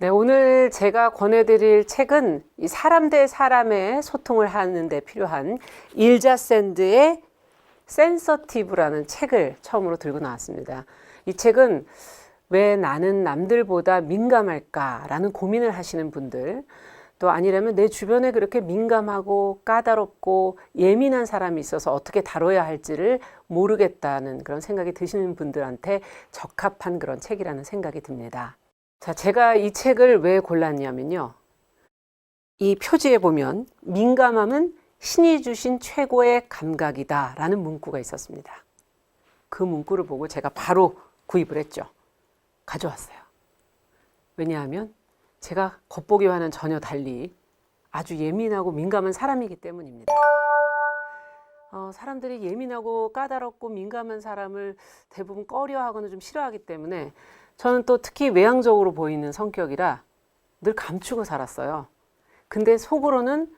네, 오늘 제가 권해드릴 책은 이 사람 대 사람의 소통을 하는 데 필요한 일자 샌드의 센서티브라는 책을 처음으로 들고 나왔습니다. 이 책은 왜 나는 남들보다 민감할까라는 고민을 하시는 분들, 또 아니라면 내 주변에 그렇게 민감하고 까다롭고 예민한 사람이 있어서 어떻게 다뤄야 할지를 모르겠다는 그런 생각이 드시는 분들한테 적합한 그런 책이라는 생각이 듭니다. 자, 제가 이 책을 왜 골랐냐면요. 이 표지에 보면 민감함은 신이 주신 최고의 감각이다 라는 문구가 있었습니다. 그 문구를 보고 제가 바로 구입을 했죠. 가져왔어요. 왜냐하면 제가 겉보기와는 전혀 달리 아주 예민하고 민감한 사람이기 때문입니다. 사람들이 예민하고 까다롭고 민감한 사람을 대부분 꺼려하거나 좀 싫어하기 때문에 저는 또 특히 외향적으로 보이는 성격이라 늘 감추고 살았어요. 근데 속으로는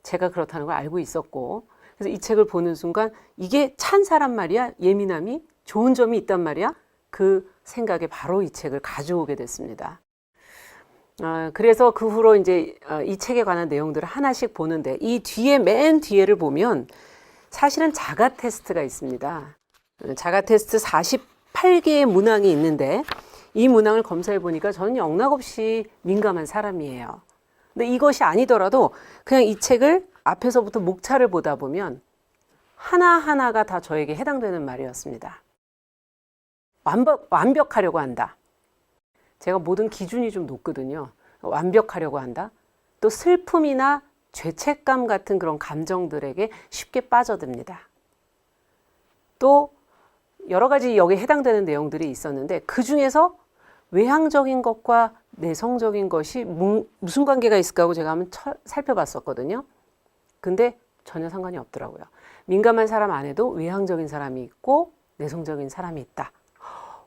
제가 그렇다는 걸 알고 있었고, 그래서 이 책을 보는 순간 이게 찬 사람 말이야, 예민함이 좋은 점이 있단 말이야, 그 생각에 바로 이 책을 가져오게 됐습니다. 그래서 그 후로 이제 이 책에 관한 내용들을 하나씩 보는데, 이 뒤에 맨 뒤에를 보면 사실은 자가 테스트가 있습니다. 자가 테스트 48개의 문항이 있는데 이 문항을 검사해 보니까 저는 영락없이 민감한 사람이에요. 근데 이것이 아니더라도 그냥 이 책을 앞에서부터 목차를 보다 보면 하나하나가 다 저에게 해당되는 말이었습니다. 완벽하려고 한다. 제가 모든 기준이 좀 높거든요. 완벽하려고 한다. 또 슬픔이나 죄책감 같은 그런 감정들에게 쉽게 빠져듭니다. 또 여러 가지 여기에 해당되는 내용들이 있었는데 그 중에서 외향적인 것과 내성적인 것이 무슨 관계가 있을까 하고 제가 한번 살펴봤었거든요. 근데 전혀 상관이 없더라고요. 민감한 사람 안에도 외향적인 사람이 있고 내성적인 사람이 있다.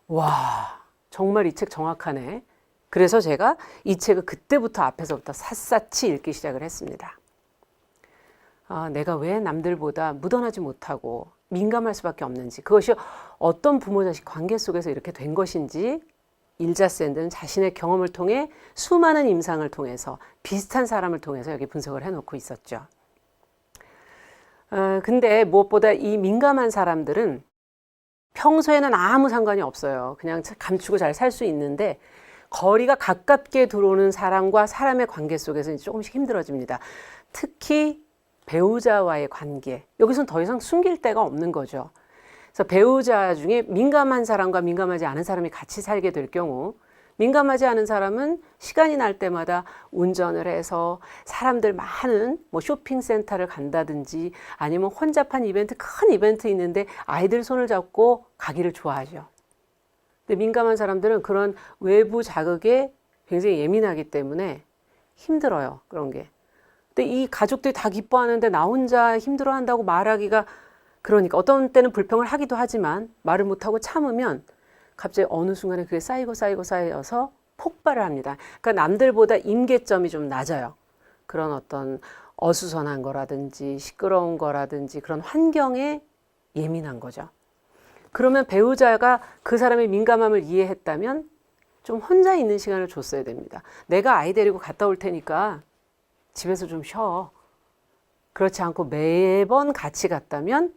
와, 정말 이 책 정확하네. 그래서 제가 이 책을 그때부터 앞에서부터 샅샅이 읽기 시작을 했습니다. 내가 왜 남들보다 묻어나지 못하고 민감할 수밖에 없는지, 그것이 어떤 부모 자식 관계 속에서 이렇게 된 것인지 일자 샌드는 자신의 경험을 통해 수많은 임상을 통해서 비슷한 사람을 통해서 여기 분석을 해놓고 있었죠. 근데 무엇보다 이 민감한 사람들은 평소에는 아무 상관이 없어요. 그냥 감추고 잘 살 수 있는데 거리가 가깝게 들어오는 사람과 사람의 관계 속에서 조금씩 힘들어집니다. 특히 배우자와의 관계. 여기서는 더 이상 숨길 데가 없는 거죠. 그래서 배우자 중에 민감한 사람과 민감하지 않은 사람이 같이 살게 될 경우, 민감하지 않은 사람은 시간이 날 때마다 운전을 해서 사람들 많은 쇼핑센터를 간다든지 아니면 혼잡한 이벤트, 큰 이벤트 있는데 아이들 손을 잡고 가기를 좋아하죠. 근데 민감한 사람들은 그런 외부 자극에 굉장히 예민하기 때문에 힘들어요, 그런 게. 근데 이 가족들이 다 기뻐하는데 나 혼자 힘들어한다고 말하기가, 그러니까 어떤 때는 불평을 하기도 하지만 말을 못하고 참으면 갑자기 어느 순간에 그게 쌓여서 폭발을 합니다. 그러니까 남들보다 임계점이 좀 낮아요. 그런 어떤 어수선한 거라든지 시끄러운 거라든지 그런 환경에 예민한 거죠. 그러면 배우자가 그 사람의 민감함을 이해했다면 좀 혼자 있는 시간을 줬어야 됩니다. 내가 아이 데리고 갔다 올 테니까 집에서 좀 쉬어. 그렇지 않고 매번 같이 갔다면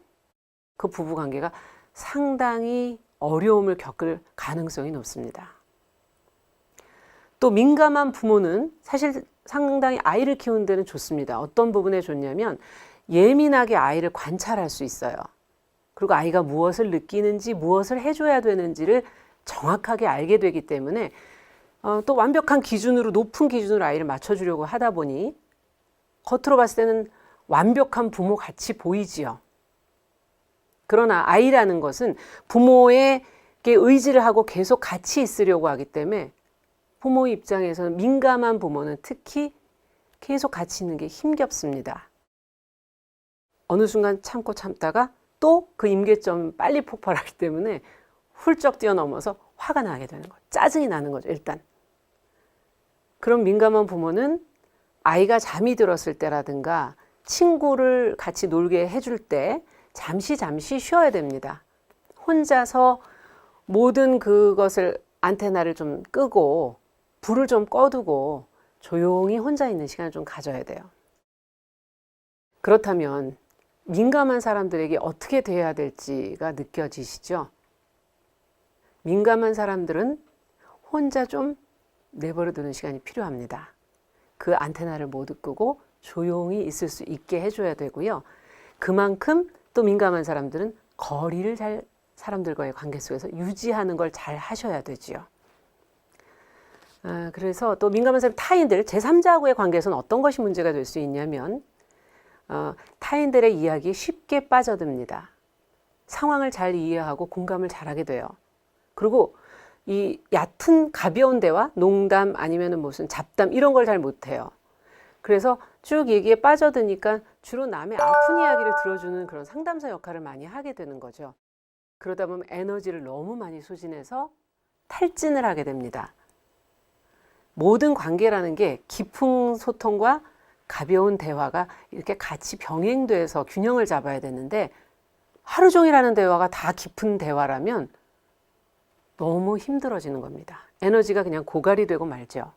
그 부부관계가 상당히 어려움을 겪을 가능성이 높습니다. 또 민감한 부모는 사실 상당히 아이를 키우는 데는 좋습니다. 어떤 부분에 좋냐면 예민하게 아이를 관찰할 수 있어요. 그리고 아이가 무엇을 느끼는지 무엇을 해줘야 되는지를 정확하게 알게 되기 때문에 또 완벽한 기준으로, 높은 기준으로 아이를 맞춰주려고 하다 보니 겉으로 봤을 때는 완벽한 부모 같이 보이지요. 그러나 아이라는 것은 부모에게 의지를 하고 계속 같이 있으려고 하기 때문에 부모 입장에서는, 민감한 부모는 특히 계속 같이 있는 게 힘겹습니다. 어느 순간 참고 참다가 또 그 임계점 빨리 폭발하기 때문에 훌쩍 뛰어넘어서 화가 나게 되는 거예요. 짜증이 나는 거죠, 일단. 그런 민감한 부모는 아이가 잠이 들었을 때라든가 친구를 같이 놀게 해줄 때 잠시 쉬어야 됩니다. 혼자서 모든 그것을, 안테나를 좀 끄고 불을 좀 꺼두고 조용히 혼자 있는 시간을 좀 가져야 돼요. 그렇다면 민감한 사람들에게 어떻게 대해야 될지가 느껴지시죠? 민감한 사람들은 혼자 좀 내버려 두는 시간이 필요합니다. 그 안테나를 모두 끄고 조용히 있을 수 있게 해줘야 되고요. 그만큼 또 민감한 사람들은 거리를 잘 사람들과의 관계 속에서 유지하는 걸 잘 하셔야 되지요. 그래서 또 민감한 사람, 타인들, 제3자하고의 관계에서는 어떤 것이 문제가 될 수 있냐면 타인들의 이야기에 쉽게 빠져듭니다. 상황을 잘 이해하고 공감을 잘하게 돼요. 그리고 이 얕은 가벼운 대화, 농담 아니면 무슨 잡담 이런 걸 잘 못해요. 그래서 쭉 얘기에 빠져드니까 주로 남의 아픈 이야기를 들어주는 그런 상담사 역할을 많이 하게 되는 거죠. 그러다 보면 에너지를 너무 많이 소진해서 탈진을 하게 됩니다. 모든 관계라는 게 깊은 소통과 가벼운 대화가 이렇게 같이 병행돼서 균형을 잡아야 되는데 하루 종일 하는 대화가 다 깊은 대화라면 너무 힘들어지는 겁니다. 에너지가 그냥 고갈이 되고 말죠.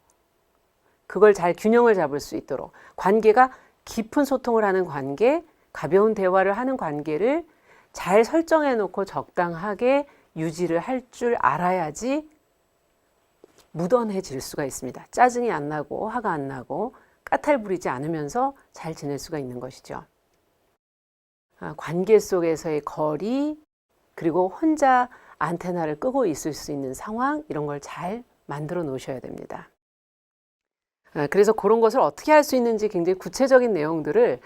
그걸 잘 균형을 잡을 수 있도록 관계가 깊은 소통을 하는 관계, 가벼운 대화를 하는 관계를 잘 설정해 놓고 적당하게 유지를 할 줄 알아야지 무던해질 수가 있습니다. 짜증이 안 나고 화가 안 나고 까탈 부리지 않으면서 잘 지낼 수가 있는 것이죠. 관계 속에서의 거리, 그리고 혼자 안테나를 끄고 있을 수 있는 상황, 이런 걸 잘 만들어 놓으셔야 됩니다. 그래서 그런 것을 어떻게 할 수 있는지 굉장히 구체적인 내용들을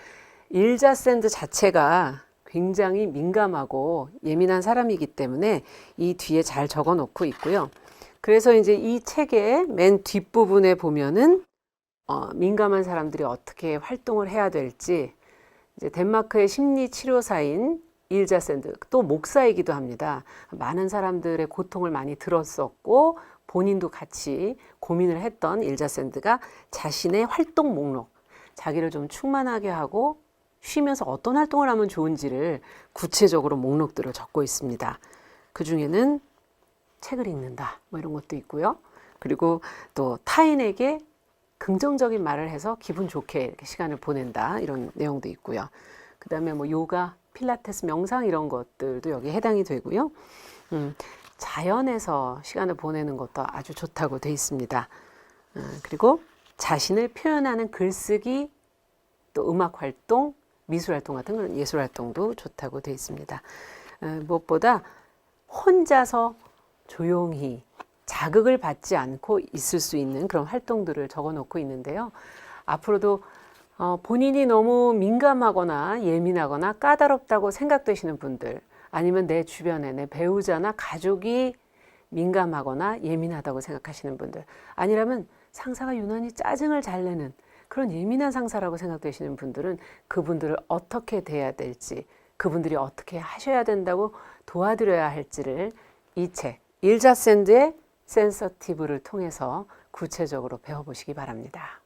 일자샌드 자체가 굉장히 민감하고 예민한 사람이기 때문에 이 뒤에 잘 적어 놓고 있고요. 그래서 이제 이 책의 맨 뒷부분에 보면은 민감한 사람들이 어떻게 활동을 해야 될지, 이제 덴마크의 심리 치료사인 일자샌드, 또 목사이기도 합니다. 많은 사람들의 고통을 많이 들었었고 본인도 같이 고민을 했던 일자샌드가 자신의 활동 목록, 자기를 좀 충만하게 하고 쉬면서 어떤 활동을 하면 좋은지를 구체적으로 목록들을 적고 있습니다. 그 중에는 책을 읽는다, 뭐 이런 것도 있고요. 그리고 또 타인에게 긍정적인 말을 해서 기분 좋게 이렇게 시간을 보낸다, 이런 내용도 있고요. 그 다음에 뭐 요가, 필라테스, 명상 이런 것들도 여기에 해당이 되고요. 자연에서 시간을 보내는 것도 아주 좋다고 되어 있습니다. 그리고 자신을 표현하는 글쓰기, 또 음악 활동, 미술 활동 같은 그런 예술 활동도 좋다고 되어 있습니다. 무엇보다 혼자서 조용히 자극을 받지 않고 있을 수 있는 그런 활동들을 적어 놓고 있는데요. 앞으로도 본인이 너무 민감하거나 예민하거나 까다롭다고 생각되시는 분들, 아니면 내 주변에 내 배우자나 가족이 민감하거나 예민하다고 생각하시는 분들, 아니라면 상사가 유난히 짜증을 잘 내는 그런 예민한 상사라고 생각되시는 분들은 그분들을 어떻게 대해야 될지, 그분들이 어떻게 하셔야 된다고 도와드려야 할지를 이 책 일자샌드의 센서티브를 통해서 구체적으로 배워보시기 바랍니다.